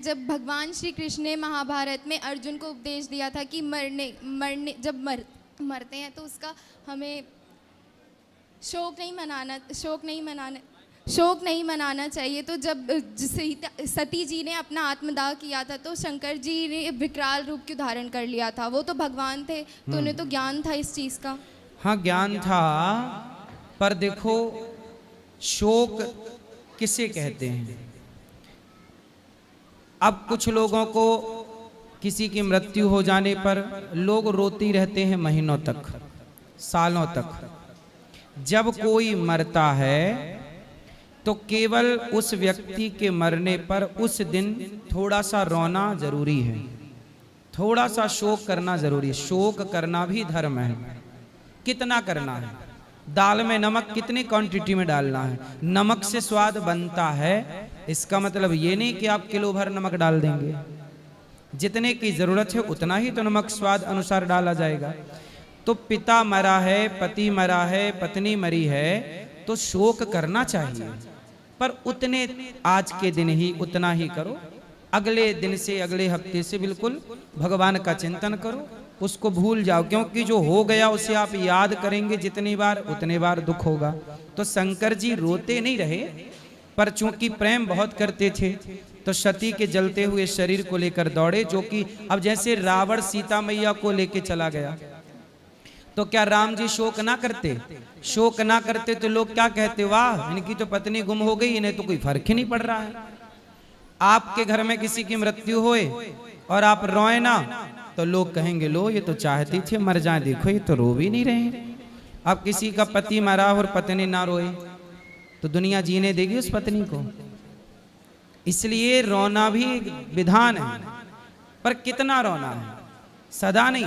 जब भगवान श्री कृष्ण ने महाभारत में अर्जुन को उपदेश दिया था कि मरते हैं तो उसका हमें शोक नहीं मनाना चाहिए। तो जब सती जी ने अपना आत्मदाह किया था तो शंकर जी ने विकराल रूप क्यों धारण कर लिया था? वो तो भगवान थे, तो उन्हें तो ज्ञान था इस चीज़ का। हाँ ज्ञान था, पर देखो शोक किसे कहते हैं? अब कुछ लोगों को किसी की मृत्यु हो जाने पर लोग रोते रहते हैं महीनों तक, सालों तक। जब कोई मरता है तो केवल उस व्यक्ति के मरने पर उस दिन थोड़ा सा रोना जरूरी है, थोड़ा सा शोक करना जरूरी है। शोक करना भी धर्म है। कितना करना है? दाल में नमक कितनी क्वांटिटी में डालना है? नमक से स्वाद बनता है, इसका मतलब ये नहीं कि आप किलो भर नमक डाल देंगे। जितने की जरूरत है उतना ही तो नमक स्वाद अनुसार डाला जाएगा। तो पिता मरा है, पति मरा है, पत्नी मरी है, तो शोक करना चाहिए, पर उतने आज के दिन ही उतना ही करो। अगले दिन से, अगले हफ्ते से बिल्कुल भगवान का चिंतन करो, उसको भूल जाओ, क्योंकि जो हो गया उसे आप याद करेंगे जितनी बार उतने बार दुख होगा। तो शंकर जी रोते नहीं रहे, पर चूंकि प्रेम बहुत करते थे तो सती के जलते हुए शरीर को लेकर दौड़े। जो कि अब जैसे रावण सीता मैया को लेके चला गया, तो क्या राम जी शोक ना करते? शोक ना करते तो लोग क्या कहते? वाह, इनकी तो पत्नी गुम हो गई, इन्हें तो कोई फर्क ही नहीं पड़ रहा है। आपके घर में किसी की मृत्यु होए और आप रोए ना, तो लोग कहेंगे लो ये तो चाहती थी मर जाए, देखो ये तो रो भी नहीं रहे। अब किसी का पति मरा और पत्नी ना रोए तो दुनिया जीने देगी उस पत्नी को? इसलिए रोना भी विधान है, पर कितना रोना है? सदा नहीं।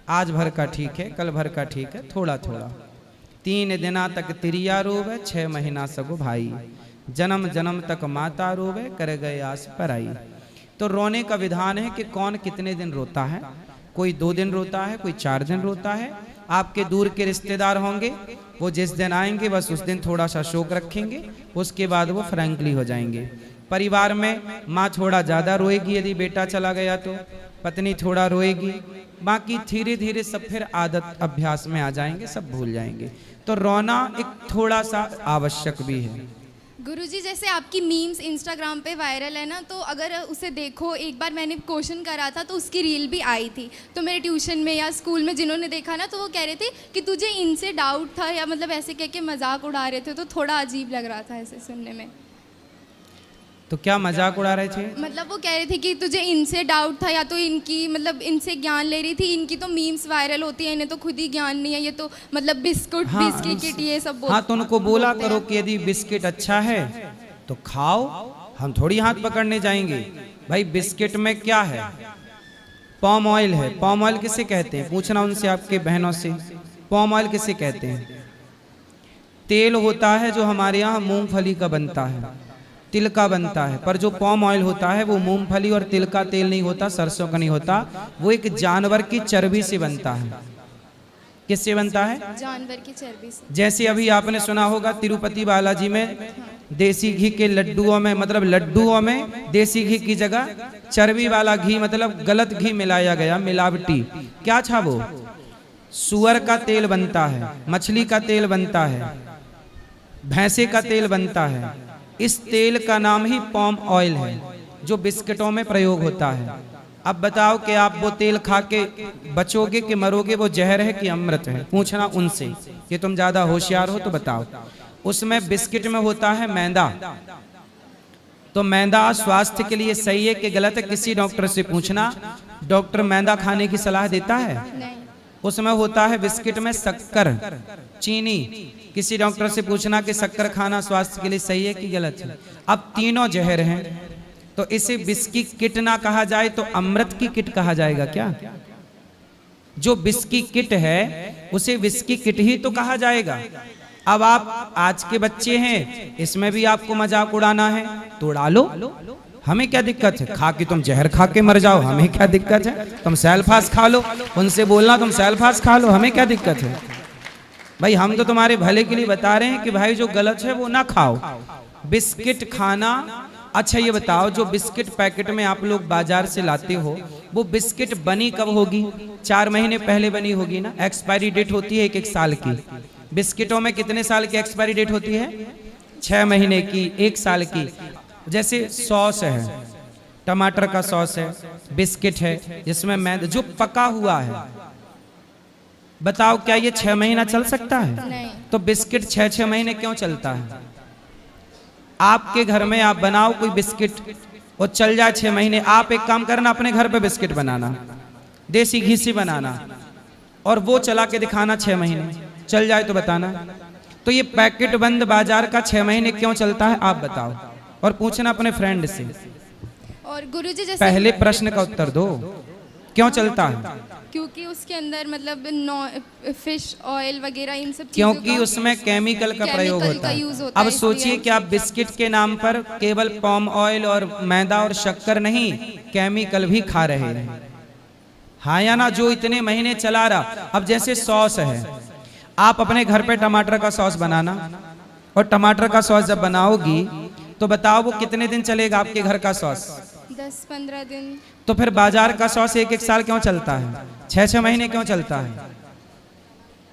आज भर का ठीक है, कल भर का ठीक है, थोड़ा थोड़ा। 3 दिना तक तिरिया रोवे, 6 महीना सगो भाई, जन्म जन्म तक माता रोवे, कर गए आस पराई। तो रोने का विधान है कि कौन कितने दिन रोता है। कोई 2 दिन रोता है, कोई 4 दिन रोता है। आपके दूर के रिश्तेदार होंगे, वो जिस दिन आएंगे बस उस दिन थोड़ा सा शोक रखेंगे, उसके बाद वो फ्रैंकली हो जाएंगे। परिवार में माँ थोड़ा ज़्यादा रोएगी यदि बेटा चला गया, तो पत्नी थोड़ा रोएगी, बाकी धीरे धीरे सब फिर आदत अभ्यास में आ जाएंगे, सब भूल जाएंगे। तो रोना एक थोड़ा सा आवश्यक भी है। गुरुजी, जैसे आपकी मीम्स इंस्टाग्राम पे वायरल है ना, तो अगर उसे देखो, एक बार मैंने क्वेश्चन करा था तो उसकी रील भी आई थी, तो मेरे ट्यूशन में या स्कूल में जिन्होंने देखा ना, तो वो कह रहे थे कि तुझे इनसे डाउट था, या मतलब ऐसे कह के मजाक उड़ा रहे थे, तो थोड़ा अजीब लग रहा था ऐसे सुनने में। तो क्या मजाक उड़ा रहे थे? मतलब वो कह रहे थे कि तुझे इनसे डाउट था, या तो इनकी मतलब इनसे ज्ञान ले रही थी, इनकी तो मीम्स वायरल होती है, इन्हें तो खुद ही ज्ञान नहीं है, ये तो मतलब बिस्कुट बिस्किट ये सब बोलते। हाँ, तो उनको बोला करो कि यदि बिस्किट अच्छा है तो खाओ, हम थोड़ी हाथ पकड़ने जाएंगे। भाई बिस्किट में क्या है? पॉम ऑयल है। पॉम ऑयल किसे कहते हैं? पूछना उनसे, आपके बहनों से, पॉम ऑयल किसे कहते हैं? तेल होता है जो हमारे यहाँ मूंगफली का बनता है, तिल का बनता है, पर जो पॉम ऑयल होता है वो मूंगफली और तिल का तेल नहीं होता, सरसों का नहीं होता, वो एक जानवर की चर्बी से बनता है। किससे बनता है? जानवर की चर्बी से। जैसे अभी आपने सुना होगा तिरुपति बालाजी में देसी घी के लड्डुओं में, मतलब लड्डुओं में देसी घी की जगह चर्बी वाला घी, मतलब गलत घी मिलाया गया, मिलावटी। क्या था वो? सुअर का तेल बनता है, मछली का तेल बनता है, भैंसे का तेल बनता है। इस तेल का नाम ही पॉम ऑयल है, जो बिस्किटों में प्रयोग होता है। अब बताओ कि आप वो तेल खा के बचोगे कि मरोगे? वो जहर है कि अमृत है? पूछना उनसे कि तुम ज्यादा होशियार हो तो बताओ। उसमें बिस्किट में होता है मैदा, तो मैदा स्वास्थ्य के लिए सही है कि गलत है? किसी डॉक्टर से पूछना, डॉक्टर मैदा खाने की सलाह देता है? नहीं। उसमें होता है बिस्किट में शक्कर, चीनी। किसी डॉक्टर से पूछना कि शक्कर खाना स्वास्थ्य के लिए सही है कि गलत है? अब तीनों जहर हैं, तो इसे बिस्की किट ना कहा जाए तो अमृत की किट कहा जाएगा क्या? जो बिस्की किट है उसे विस्की किट ही तो कहा जाएगा। अब आप आज के बच्चे हैं, इसमें भी आपको मजाक उड़ाना है तो उड़ा लो, हमें क्या दिक्कत है? खा के तुम जहर खा के मर जाओ, हमें क्या दिक्कत है? तुम सेल्फास खा लो, उनसे बोलना तुम सेल्फास खा लो, हमें क्या दिक्कत है? भाई हम तो तुम्हारे भले के लिए बता रहे हैं कि भाई जो गलत है वो ना खाओ। बिस्किट खाना अच्छा ये बताओ, जो बिस्किट पैकेट में आप लोग बाजार से लाते हो, वो बिस्किट बनी कब होगी? 4 महीने पहले बनी होगी ना। एक्सपायरी डेट होती है 1-1 साल की। बिस्किटों में कितने साल की एक्सपायरी डेट होती है? 6 महीने की, 1 साल की। जैसे सॉस है, टमाटर का सॉस है, बिस्किट है जिसमें मैदा, जो पका हुआ है, बताओ क्या ये 6 महीना चल सकता है? नहीं। तो बिस्किट 6-6 महीने क्यों चलता है? आपके घर में आप बनाओ कोई बिस्किट और चल जाए 6 महीने। आप एक काम करना, अपने घर पे बिस्किट बनाना, देसी घी से बनाना, और वो चला के दिखाना 6 महीने चल जाए तो बताना। तो ये पैकेट बंद बाजार का 6 महीने क्यों चलता है आप बताओ, और पूछना अपने फ्रेंड से। और गुरुजी जैसे पहले प्रश्न का उत्तर दो, क्यों चलता है? क्योंकि उसके अंदर मतलब फिश ऑयल वगैरह इन सब चीजों क्योंकि का उसमें केमिकल का प्रयोग केमिकल होता का है। यूज होता अब है, सोचिए इसलिए। कि आप बिस्किट के नाम पर केवल पाम ऑयल और मैदा और शक्कर नहीं, केमिकल भी खा रहे हैं, हाँ या ना, जो इतने महीने चला रहा। अब जैसे सॉस है, आप अपने घर पे टमाटर का सॉस बनाना, और टमाटर का सॉस जब बनाओगी तो बताओ वो कितने दिन चलेगा आपके घर का सॉस? 10-15 दिन। तो फिर बाजार का सॉस 1-1 साल क्यों चलता है? 6-6 महीने क्यों चलता है?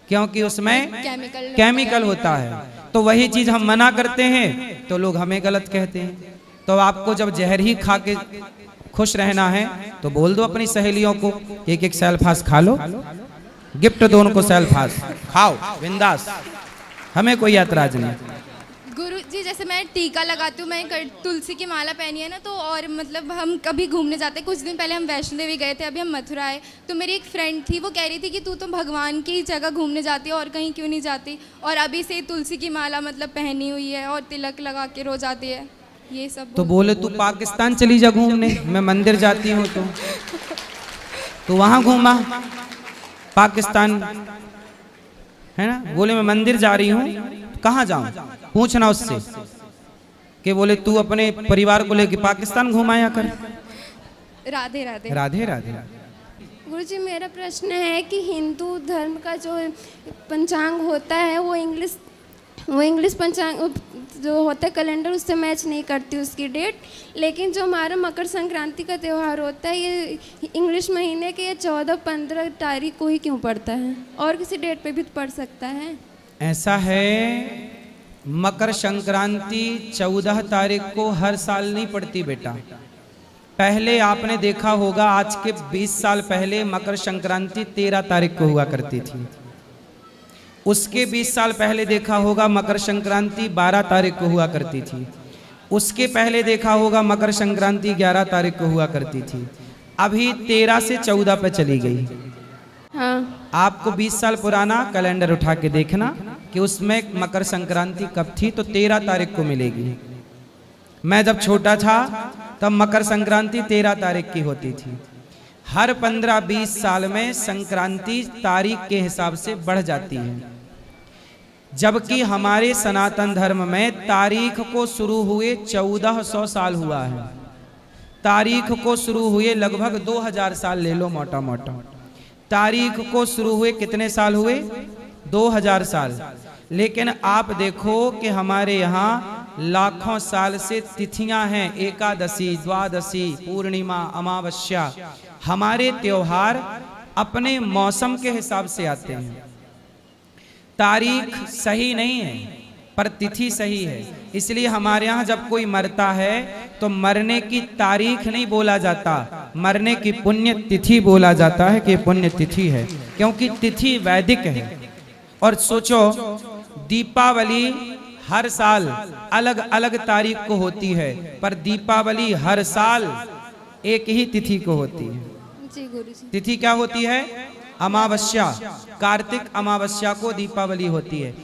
क्योंकि उसमें केमिकल होता है। तो वही चीज हम मना करते हैं तो लोग हमें गलत कहते हैं। तो आपको जब जहर ही खा के खुश रहना है तो बोल दो अपनी सहेलियों को 1-1 सेल्फास खा लो, गिफ्ट दो उनको, सेल्फास खाओ बिंदास, हमें कोई ऐतराज नहीं। गुरुजी जैसे मैं टीका लगाती हूँ, मैं तुलसी की माला पहनी है ना, तो और मतलब हम कभी घूमने जाते हैं। कुछ दिन पहले हम वैष्णो देवी गए थे, अभी हम मथुरा आए, तो मेरी एक फ्रेंड थी, वो कह रही थी कि तू तो भगवान की जगह घूमने जाती है और कहीं क्यों नहीं जाती, और अभी से तुलसी की माला मतलब पहनी हुई है और तिलक लगा के रोज आती है, ये सब। तो बोले तू पाकिस्तान चली जा घूमने, मैं मंदिर जाती हूँ तो वहां घूमा, पाकिस्तान है ना। बोले मैं मंदिर जा रही हूँ, कहाँ जाऊं? पूछना उससे कि बोले तू अपने परिवार को लेके पाकिस्तान घुमाया कर। राधे राधे। राधे राधे। गुरुजी मेरा प्रश्न है कि हिंदू धर्म का जो पंचांग होता है वो इंग्लिश पंचांग जो होता है कैलेंडर, उससे मैच नहीं करती उसकी डेट, लेकिन जो हमारा मकर संक्रांति का त्यौहार होता है ये इंग्लिश महीने के 14-15 तारीख को ही क्यों पड़ता है? और किसी डेट पे भी पड़ सकता है? ऐसा है, मकर संक्रांति 14 तारीख को हर साल नहीं पड़ती बेटा। पहले आपने देखा होगा, आज के 20 साल पहले मकर संक्रांति 13 तारीख को हुआ करती थी। उसके 20 साल पहले देखा होगा मकर संक्रांति 12 तारीख को हुआ करती थी। उसके पहले देखा होगा मकर संक्रांति 11 तारीख को हुआ करती थी। अभी 13 से 14 पे चली गई। हाँ। आपको 20 साल पुराना कैलेंडर उठा के देखना कि उसमें मकर संक्रांति कब थी, तो 13 तारीख को मिलेगी। मैं जब छोटा था तब मकर संक्रांति 13 तारीख की होती थी। हर 15-20 साल में संक्रांति तारीख के हिसाब से बढ़ जाती है, जबकि हमारे सनातन धर्म में तारीख को शुरू हुए 1400 साल हुआ है। तारीख को शुरू हुए लगभग 2000 साल ले लो मोटा मोटा। तारीख को शुरू हुए कितने साल हुए? 2000 साल। लेकिन आप देखो कि हमारे यहाँ लाखों साल से तिथियां हैं, एकादशी, द्वादशी, पूर्णिमा, अमावस्या। हमारे त्योहार अपने मौसम के हिसाब से आते हैं। तारीख सही नहीं है पर तिथि सही है। इसलिए हमारे यहाँ जब कोई मरता है तो मरने की तारीख नहीं बोला जाता, मरने की पुण्य तिथि बोला जाता है कि पुण्य तिथि है, क्योंकि तिथि वैदिक है। और सोचो, दीपावली हर साल अलग अलग तारीख को होती है, पर दीपावली हर साल एक ही तिथि को होती है। जी गुरुजी। तिथि क्या होती है? अमावस्या। कार्तिक अमावस्या को दीपावली होती है।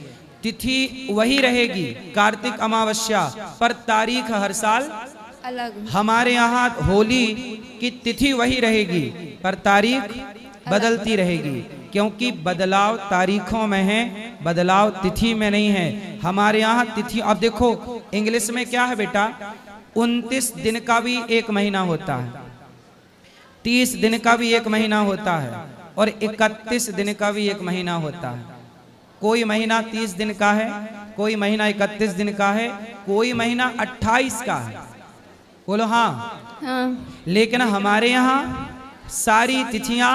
तिथि वही रहेगी, कार्तिक अमावस्या, पर तारीख हर साल अलग। हमारे यहाँ होली की तिथि वही रहेगी पर तारीख बदलती रहेगी, क्योंकि बदलाव तारीखों में है, बदलाव तिथि में नहीं है। हमारे यहाँ तिथि, अब देखो इंग्लिश में क्या है बेटा, 29 दिन का भी एक महीना होता है, 30 दिन का भी एक महीना होता है, और 31 दिन का भी एक महीना होता है। कोई महीना 30 दिन का है, कोई महीना 31 दिन का है, कोई महीना 28 का है। बोलो हाँ। हाँ। लेकिन हमारे यहाँ सारी तिथियां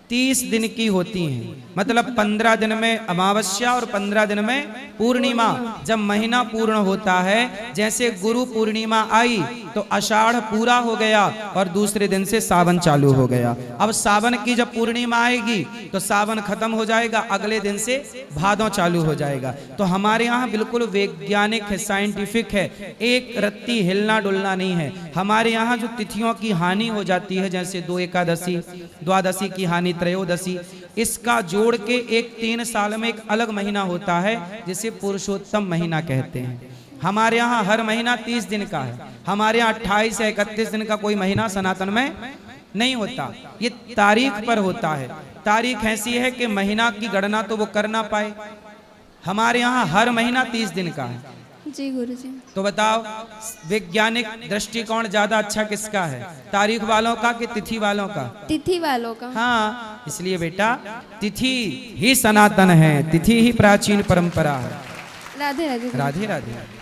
30 दिन की होती हैं, मतलब 15 दिन में अमावस्या और 15 दिन में पूर्णिमा। जब महीना पूर्ण होता है, जैसे गुरु पूर्णिमा आई तो आषाढ़ पूरा हो गया और दूसरे दिन से सावन चालू हो गया। अब सावन की जब पूर्णिमा आएगी तो सावन खत्म हो जाएगा, अगले दिन से भादों चालू हो जाएगा। तो हमारे यहाँ बिल्कुल वैज्ञानिक है, साइंटिफिक है, एक रत्ती हिलना डुलना नहीं है। हमारे यहाँ जो तिथियों की हानि हो जाती है, जैसे 2 एकादशी, द्वादशी की हानि, त्रयोदशी, इसका जोड़ के एक 3 साल में एक अलग महीना होता है जिसे पुरुषोत्तम महीना कहते हैं। हमारे यहाँ हर महीना 30 दिन का है। हमारे यहाँ 28 या 31 दिन का कोई महीना सनातन में नहीं होता। ये तारीख पर होता है। तारीख ऐसी है कि महीना की गणना तो वो कर ना पाए। हमारे यहाँ हर महीना 30 दिन का है। जी गुरुजी। तो बताओ वैज्ञानिक दृष्टिकोण ज्यादा अच्छा किसका है, तारीख वालों का कि तिथि वालों का? तिथि वालों का। हाँ, इसलिए बेटा तिथि ही सनातन है, तिथि ही प्राचीन परंपरा है। राधे राधे। राधे राधे।